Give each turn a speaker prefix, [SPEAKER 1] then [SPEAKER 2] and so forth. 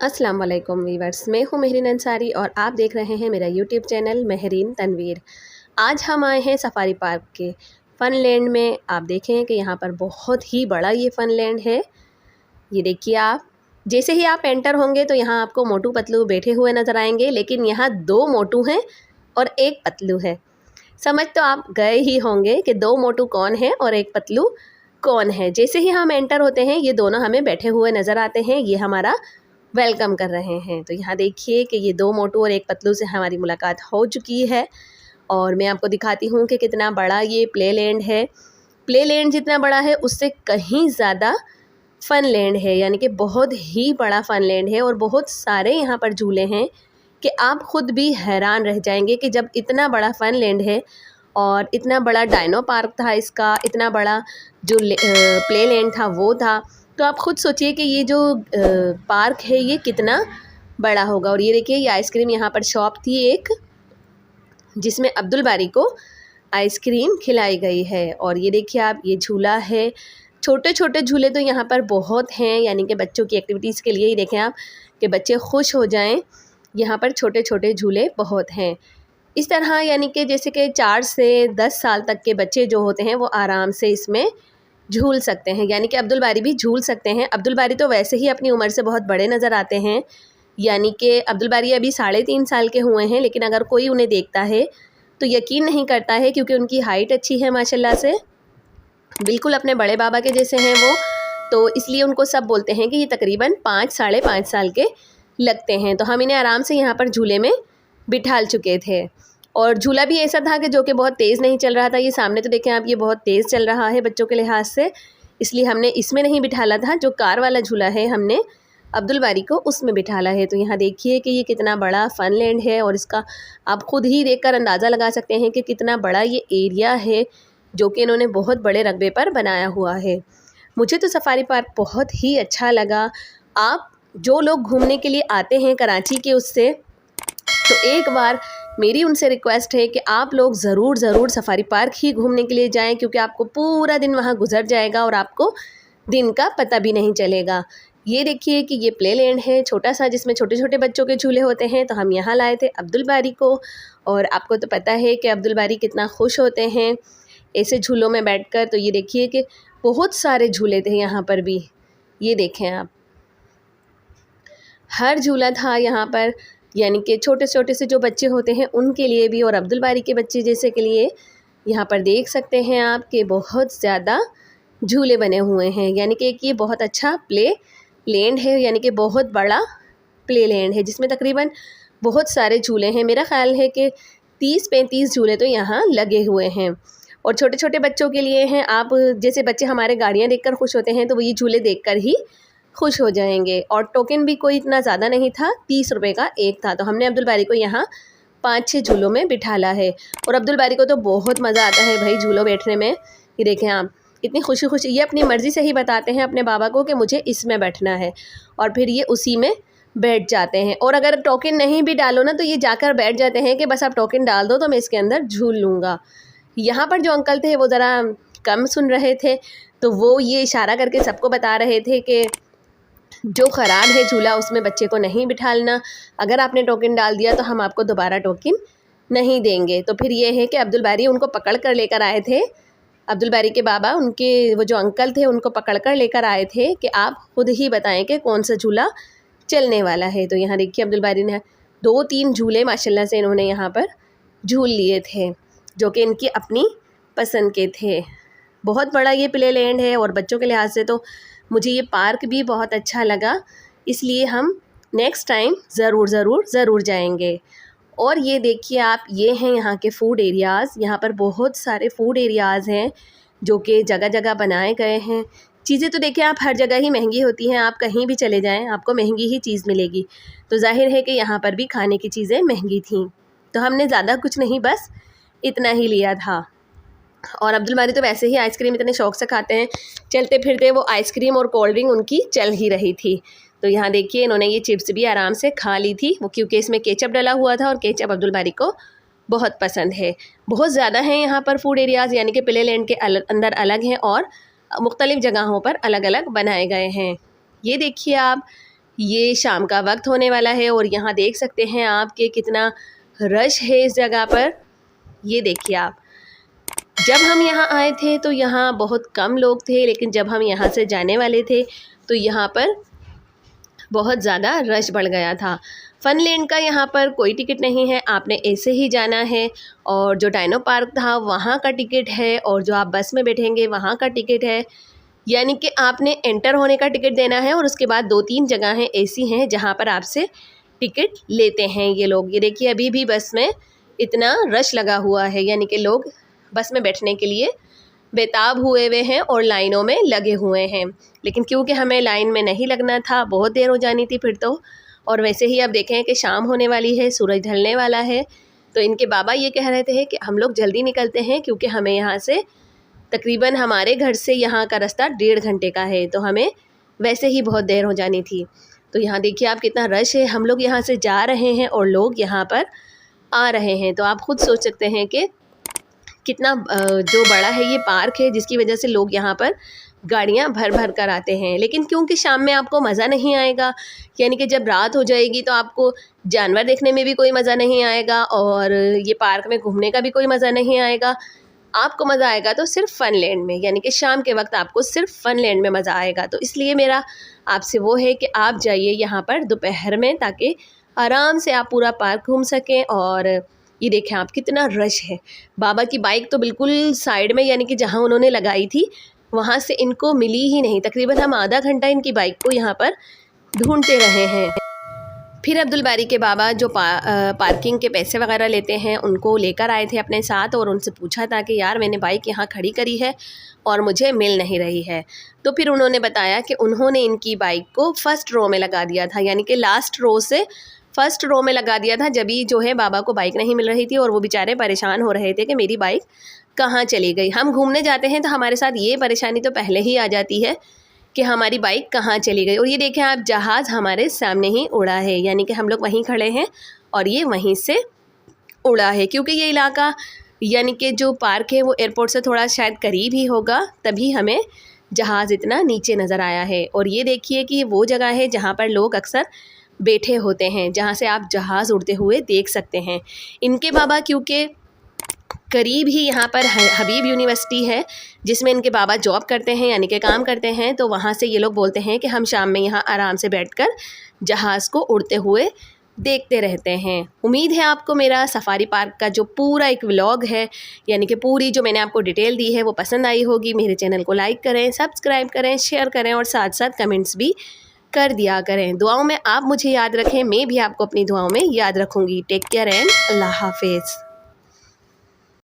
[SPEAKER 1] अस्सलाम वालेकुम वीवर्स, मैं हूँ मेहरीन अंसारी और आप देख रहे हैं मेरा यूट्यूब चैनल मेहरीन तनवीर। आज हम आए हैं सफारी पार्क के फ़न लैंड में। आप देखें कि यहाँ पर बहुत ही बड़ा ये फ़न लैंड है। ये देखिए आप, जैसे ही आप एंटर होंगे तो यहाँ आपको मोटू पतलू बैठे हुए नज़र आएंगे, लेकिन यहाँ 2 मोटू हैं और 1 पतलू है। समझ तो आप गए ही होंगे कि 2 मोटू कौन है और 1 पतलू कौन है। जैसे ही हम एंटर होते हैं ये दोनों हमें बैठे हुए नज़र आते हैं, ये हमारा वेलकम कर रहे हैं। तो यहाँ देखिए कि ये 2 मोटू और 1 पतलू से हमारी मुलाकात हो चुकी है और मैं आपको दिखाती हूँ कि कितना बड़ा ये प्ले लैंड है। प्ले लैंड जितना बड़ा है उससे कहीं ज़्यादा फ़न लैंड है, यानी कि बहुत ही बड़ा फ़न लैंड है और बहुत सारे यहाँ पर झूले हैं कि आप ख़ुद भी हैरान रह जाएंगे कि जब इतना बड़ा फ़न लैंड है और इतना बड़ा डायनो पार्क था इसका, इतना बड़ा जो प्ले लैंड था वो था। तो आप ख़ुद सोचिए कि ये जो पार्क है ये कितना बड़ा होगा। और ये देखिए ये आइसक्रीम यहाँ पर शॉप थी एक, जिसमें अब्दुल बारी को आइसक्रीम खिलाई गई है। और ये देखिए आप, ये झूला है। छोटे छोटे झूले तो यहाँ पर बहुत हैं, यानी कि बच्चों की एक्टिविटीज़ के लिए ही देखें आप कि बच्चे खुश हो जाएं। यहाँ पर छोटे छोटे झूले बहुत हैं इस तरह, यानी कि जैसे कि 4 से 10 साल तक के बच्चे जो होते हैं वो आराम से इसमें झूल सकते हैं, यानी कि अब्दुल बारी भी झूल सकते हैं। अब्दुल बारी तो वैसे ही अपनी उम्र से बहुत बड़े नज़र आते हैं, यानी कि अब्दुल बारी अभी 3.5 साल के हुए हैं, लेकिन अगर कोई उन्हें देखता है तो यकीन नहीं करता है, क्योंकि उनकी हाइट अच्छी है माशाल्लाह से, बिल्कुल अपने बड़े बाबा के जैसे हैं वो। तो इसलिए उनको सब बोलते हैं कि ये तकरीबन 5 साढ़े 5 साल के लगते हैं। तो हम इन्हें आराम से यहाँ पर झूले में बिठाल चुके थे। और झूला भी ऐसा था कि जो कि बहुत तेज़ नहीं चल रहा था। ये सामने तो देखें आप, ये बहुत तेज़ चल रहा है बच्चों के लिहाज से, इसलिए हमने इसमें नहीं बिठाला था। जो कार वाला झूला है हमने अब्दुल बारी को उसमें बिठाला है। तो यहाँ देखिए कि ये कितना बड़ा फ़न लैंड है और इसका आप ख़ुद ही देखकर अंदाज़ा लगा सकते हैं कि कितना बड़ा ये एरिया है, जो कि इन्होंने बहुत बड़े रकबे पर बनाया हुआ है। मुझे तो सफारी पार्क बहुत ही अच्छा लगा। आप जो लोग घूमने के लिए आते हैं कराची के उससे, तो एक बार मेरी उनसे रिक्वेस्ट है कि आप लोग ज़रूर सफारी पार्क ही घूमने के लिए जाएं, क्योंकि आपको पूरा दिन वहां गुजर जाएगा और आपको दिन का पता भी नहीं चलेगा। ये देखिए कि ये प्ले लैंड है छोटा सा, जिसमें छोटे छोटे बच्चों के झूले होते हैं। तो हम यहाँ लाए थे अब्दुल बारी को, और आपको तो पता है कि अब्दुल बारी कितना खुश होते हैं ऐसे झूलों में बैठकर। तो ये देखिए कि बहुत सारे झूले थे यहाँ पर भी, ये देखें आप, हर झूला था यहाँ पर, यानी कि छोटे छोटे से जो बच्चे होते हैं उनके लिए भी, और अब्दुल बारी के बच्चे जैसे के लिए यहाँ पर देख सकते हैं आप कि बहुत ज़्यादा झूले बने हुए हैं। यानी कि एक ये बहुत अच्छा प्ले लैंड है, यानी कि बहुत बड़ा प्ले लैंड है जिसमें तकरीबन बहुत सारे झूले हैं। मेरा ख़्याल है कि 30-35 झूले तो यहाँ लगे हुए हैं और छोटे छोटे बच्चों के लिए हैं। आप जैसे बच्चे हमारे गाड़ियाँ देखकर खुश होते हैं, तो वो ये झूले देखकर ही खुश हो जाएंगे। और टोकन भी कोई इतना ज़्यादा नहीं था, 30 रुपये का एक था। तो हमने अब्दुल बारी को यहाँ 5-6 झूलों में बिठाला है और अब्दुल बारी को तो बहुत मज़ा आता है भाई झूलों बैठने में। ये देखें आप, इतनी खुशी खुशी ये अपनी मर्ज़ी से ही बताते हैं अपने बाबा को कि मुझे इसमें बैठना है, और फिर ये उसी में बैठ जाते हैं। और अगर टोकन नहीं भी डालो ना, तो ये जाकर बैठ जाते हैं कि बस आप टोकन डाल दो तो मैं इसके अंदर झूल लूँगा। यहाँ पर जो अंकल थे वो ज़रा कम सुन रहे थे, तो वो ये इशारा करके सबको बता रहे थे कि जो ख़राब है झूला उसमें बच्चे को नहीं बिठालना, अगर आपने टोकन डाल दिया तो हम आपको दोबारा टोकन नहीं देंगे। तो फिर ये है कि अब्दुल बारी उनको पकड़ कर लेकर आए थे, अब्दुल बारी के बाबा, उनके वो जो अंकल थे उनको पकड़ कर लेकर आए थे कि आप खुद ही बताएं कि कौन सा झूला चलने वाला है। तो यहाँ देखिए अब्दुल बारी ने 2-3 झूले माशाल्लाह से इन्होंने यहाँ पर झूल लिए थे, जो कि इनकी अपनी पसंद के थे। बहुत बड़ा ये प्ले लैंड है और बच्चों के लिहाज से तो मुझे ये पार्क भी बहुत अच्छा लगा, इसलिए हम नेक्स्ट टाइम ज़रूर जाएंगे। और ये देखिए आप, ये हैं यहाँ के फ़ूड एरियाज़। यहाँ पर बहुत सारे फ़ूड एरियाज़ हैं जो कि जगह जगह बनाए गए हैं। चीज़ें तो देखिए आप, हर जगह ही महंगी होती हैं, आप कहीं भी चले जाएं आपको महंगी ही चीज़ मिलेगी। तो जाहिर है कि यहाँ पर भी खाने की चीज़ें महंगी थीं, तो हमने ज़्यादा कुछ नहीं, बस इतना ही लिया था। और अब्दुल बारी तो वैसे ही आइसक्रीम इतने शौक़ से खाते हैं, चलते फिरते वो आइसक्रीम और कोल्ड ड्रिंक उनकी चल ही रही थी। तो यहाँ देखिए इन्होंने ये चिप्स भी आराम से खा ली थी, वो क्योंकि इसमें केचप डला हुआ था और केचप अब्दुल बारी को बहुत पसंद है। बहुत ज़्यादा हैं यहाँ पर फूड एरियाज़, यानी कि प्ले लैंड के अंदर अलग हैं और मुख्तलिफ़ जगहों पर अलग अलग बनाए गए हैं। ये देखिए आप, ये शाम का वक्त होने वाला है और यहाँ देख सकते हैं आप कि कितना रश है इस जगह पर। ये देखिए आप, जब हम यहाँ आए थे तो यहाँ बहुत कम लोग थे, लेकिन जब हम यहाँ से जाने वाले थे तो यहाँ पर बहुत ज़्यादा रश बढ़ गया था। फनलैंड का यहाँ पर कोई टिकट नहीं है, आपने ऐसे ही जाना है। और जो डायनो पार्क था वहाँ का टिकट है, और जो आप बस में बैठेंगे वहाँ का टिकट है। यानी कि आपने एंटर होने का टिकट देना है, और उसके बाद 2-3 जगहें ऐसी हैं जहाँ पर आपसे टिकट लेते हैं ये लोग। ये देखिए अभी भी बस में इतना रश लगा हुआ है, यानी कि लोग बस में बैठने के लिए बेताब हुए हैं और लाइनों में लगे हुए हैं। लेकिन क्योंकि हमें लाइन में नहीं लगना था, बहुत देर हो जानी थी फिर तो। और वैसे ही अब देखें कि शाम होने वाली है, सूरज ढलने वाला है, तो इनके बाबा ये कह रहे थे कि हम लोग जल्दी निकलते हैं, क्योंकि हमें यहाँ से तकरीबन हमारे घर से यहाँ का रास्ता 1.5 घंटे का है, तो हमें वैसे ही बहुत देर हो जानी थी। तो यहाँ देखिए आप कितना रश है, हम लोग यहाँ से जा रहे हैं और लोग यहाँ पर आ रहे हैं। तो आप खुद सोच सकते हैं कि कितना जो बड़ा है ये पार्क है, जिसकी वजह से लोग यहाँ पर गाड़ियाँ भर भर कर आते हैं। लेकिन क्योंकि शाम में आपको मज़ा नहीं आएगा, यानी कि जब रात हो जाएगी तो आपको जानवर देखने में भी कोई मज़ा नहीं आएगा, और ये पार्क में घूमने का भी कोई मज़ा नहीं आएगा। आपको मज़ा आएगा तो सिर्फ फनलैंड में, यानी कि शाम के वक्त आपको सिर्फ फनलैंड में मज़ा आएगा। तो इसलिए मेरा आपसे वो है कि आप जाइए यहाँ पर दोपहर में, ताकि आराम से आप पूरा पार्क घूम सकें। और ये देखें आप कितना रश है। बाबा की बाइक तो बिल्कुल साइड में, यानी कि जहाँ उन्होंने लगाई थी वहाँ से इनको मिली ही नहीं। तकरीबन हम आधा घंटा इनकी बाइक को यहाँ पर ढूंढते रहे हैं। फिर अब्दुल बारी के बाबा जो पार्किंग के पैसे वगैरह लेते हैं उनको लेकर आए थे अपने साथ, और उनसे पूछा था कि यार मैंने बाइक यहाँ खड़ी करी है और मुझे मिल नहीं रही है। तो फिर उन्होंने बताया कि उन्होंने इनकी बाइक को फर्स्ट रो में लगा दिया था, यानी कि लास्ट रो से फर्स्ट रो में लगा दिया था, जब ही जो है बाबा को बाइक नहीं मिल रही थी, और वो बेचारे परेशान हो रहे थे कि मेरी बाइक कहाँ चली गई। हम घूमने जाते हैं तो हमारे साथ ये परेशानी तो पहले ही आ जाती है कि हमारी बाइक कहाँ चली गई। और ये देखें आप, जहाज़ हमारे सामने ही उड़ा है, यानी कि हम लोग वहीं खड़े हैं और ये वहीं से उड़ा है। क्योंकि ये इलाका, यानी कि जो पार्क है वो एयरपोर्ट से थोड़ा शायद करीब ही होगा, तभी हमें जहाज़ इतना नीचे नज़र आया है। और ये देखिए कि ये वो जगह है जहाँ पर लोग अक्सर बैठे होते हैं, जहाँ से आप जहाज़ उड़ते हुए देख सकते हैं। इनके बाबा क्योंकि करीब ही यहाँ पर हबीब यूनिवर्सिटी है, जिसमें इनके बाबा जॉब करते हैं, यानी कि काम करते हैं, तो वहाँ से ये लोग बोलते हैं कि हम शाम में यहाँ आराम से बैठकर जहाज़ को उड़ते हुए देखते रहते हैं। उम्मीद है आपको मेरा सफारी पार्क का जो पूरा एक व्लॉग है, यानी कि पूरी जो मैंने आपको डिटेल दी है, वो पसंद आई होगी। मेरे चैनल को लाइक करें, सब्सक्राइब करें, शेयर करें, और साथ साथ कमेंट्स भी कर दिया करें। दुआओं में आप मुझे याद रखें, मैं भी आपको अपनी दुआओं में याद रखूँगी। टेक केयर एंड अल्लाह हाफिज़।